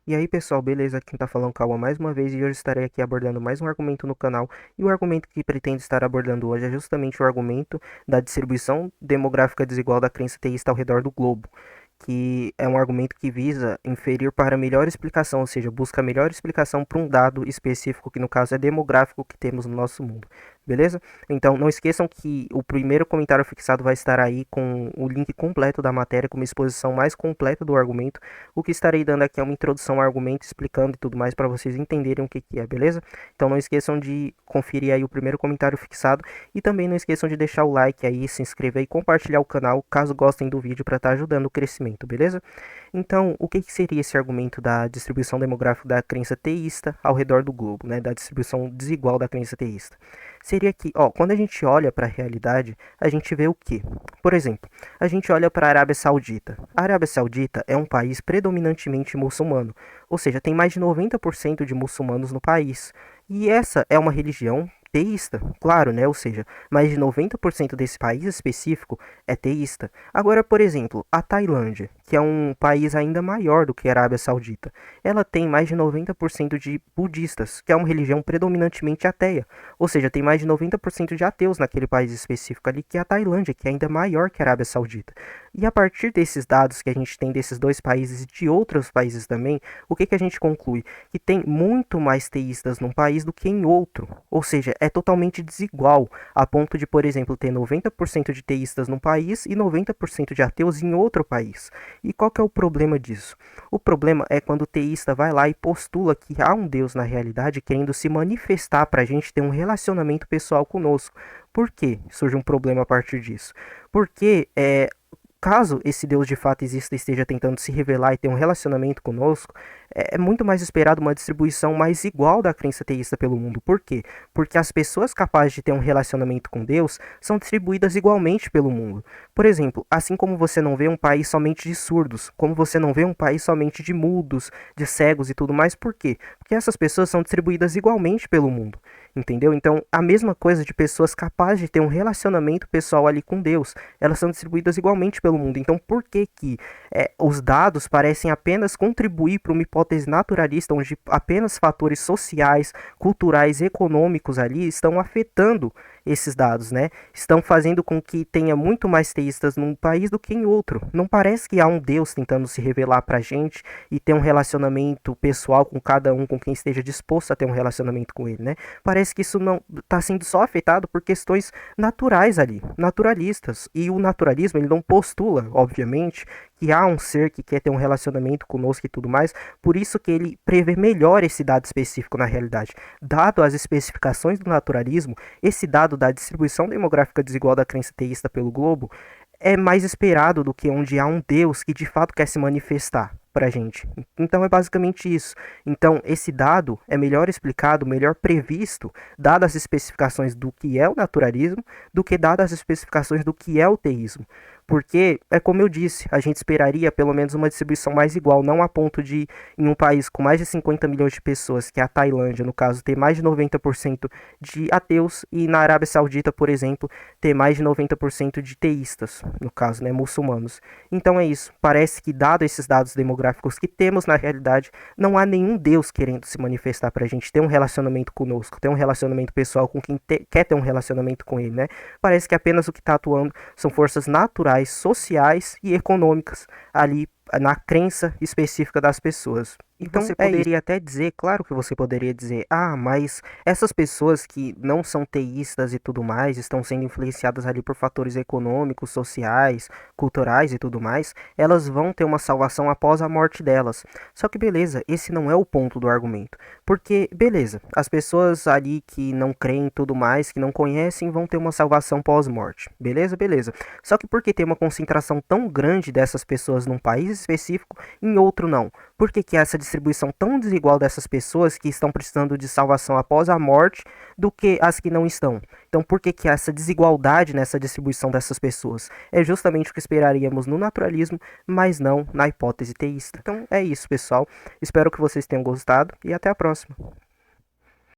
E aí pessoal, beleza? Quem tá falando Cauã mais uma vez e hoje estarei aqui abordando mais um argumento no canal. E o argumento que pretendo estar abordando hoje é justamente o argumento da distribuição demográfica desigual da crença teísta ao redor do globo, que é um argumento que visa inferir para melhor explicação, ou seja, busca melhor explicação para um dado específico, que no caso é demográfico, que temos no nosso mundo. Beleza? Então não esqueçam que o primeiro comentário fixado vai estar aí com o link completo da matéria, com uma exposição mais completa do argumento. O que estarei dando aqui é uma introdução ao argumento, explicando e tudo mais para vocês entenderem o que é, beleza? Então não esqueçam de conferir aí o primeiro comentário fixado e também não esqueçam de deixar o like aí, se inscrever e compartilhar o canal caso gostem do vídeo para estar ajudando o crescimento, beleza? Então, o que seria esse argumento da distribuição demográfica da crença teísta ao redor do globo, né? Da distribuição desigual da crença teísta? Seria que, ó, quando a gente olha para a realidade, a gente vê o quê? Por exemplo, a gente olha para a Arábia Saudita. A Arábia Saudita é um país predominantemente muçulmano, ou seja, tem mais de 90% de muçulmanos no país. E essa é uma religião teísta, claro, né? Ou seja, mais de 90% desse país específico é teísta. Agora, por exemplo, a Tailândia, que é um país ainda maior do que a Arábia Saudita, ela tem mais de 90% de budistas, que é uma religião predominantemente ateia. Ou seja, tem mais de 90% de ateus naquele país específico ali, que é a Tailândia, que é ainda maior que a Arábia Saudita. E a partir desses dados que a gente tem desses dois países e de outros países também, o que a gente conclui? Que tem muito mais teístas num país do que em outro. Ou seja, é totalmente desigual, a ponto de, por exemplo, ter 90% de teístas num país e 90% de ateus em outro país. E qual que é o problema disso? O problema é quando o teísta vai lá e postula que há um Deus na realidade querendo se manifestar para a gente ter um relacionamento pessoal conosco. Por que surge um problema a partir disso? Porque caso esse Deus de fato exista e esteja tentando se revelar e ter um relacionamento conosco, é muito mais esperado uma distribuição mais igual da crença teísta pelo mundo. Por quê? Porque as pessoas capazes de ter um relacionamento com Deus são distribuídas igualmente pelo mundo. Por exemplo, assim como você não vê um país somente de surdos, como você não vê um país somente de mudos, de cegos e tudo mais, por quê? Porque essas pessoas são distribuídas igualmente pelo mundo. Entendeu? Então, a mesma coisa de pessoas capazes de ter um relacionamento pessoal ali com Deus, elas são distribuídas igualmente pelo mundo. Então, por que que os dados parecem apenas contribuir para uma hipótese naturalista, onde apenas fatores sociais, culturais, econômicos ali estão afetando esses dados, né? Estão fazendo com que tenha muito mais teístas num país do que em outro. Não parece que há um Deus tentando se revelar pra gente e ter um relacionamento pessoal com cada um, com quem esteja disposto a ter um relacionamento com ele, né? Parece que isso não está sendo só afetado por questões naturais ali, naturalistas. E o naturalismo, ele não postula, obviamente, que há um ser que quer ter um relacionamento conosco e tudo mais, por isso que ele prevê melhor esse dado específico na realidade. Dado as especificações do naturalismo, esse dado da distribuição demográfica desigual da crença teísta pelo globo é mais esperado do que onde há um Deus que de fato quer se manifestar para a gente. Então é basicamente isso. Então esse dado é melhor explicado, melhor previsto, dadas as especificações do que é o naturalismo, do que dadas as especificações do que é o teísmo. Porque, é como eu disse, a gente esperaria pelo menos uma distribuição mais igual, não a ponto de, em um país com mais de 50 milhões de pessoas, que é a Tailândia, no caso, ter mais de 90% de ateus, e na Arábia Saudita, por exemplo, ter mais de 90% de teístas, no caso, né, muçulmanos. Então é isso. Parece que, dado esses dados demográficos que temos na realidade, não há nenhum Deus querendo se manifestar pra gente ter um relacionamento conosco, ter um relacionamento pessoal com quem quer ter um relacionamento com ele, né? Parece que apenas o que está atuando são forças naturais, sociais e econômicas ali na crença específica das pessoas. Então você poderia até dizer, claro que você poderia dizer, ah, mas essas pessoas que não são teístas e tudo mais, estão sendo influenciadas ali por fatores econômicos, sociais, culturais e tudo mais, elas vão ter uma salvação após a morte delas. Só que beleza, esse não é o ponto do argumento. Porque, beleza, as pessoas ali que não creem e tudo mais, que não conhecem, vão ter uma salvação pós-morte. Beleza, beleza. Só que por que tem uma concentração tão grande dessas pessoas num país específico e em outro não? Por que que essa distribuição tão desigual dessas pessoas que estão precisando de salvação após a morte do que as que não estão? Então, por que que essa desigualdade nessa distribuição dessas pessoas? É justamente o que esperaríamos no naturalismo, mas não na hipótese teísta. Então, é isso, pessoal. Espero que vocês tenham gostado e até a próxima.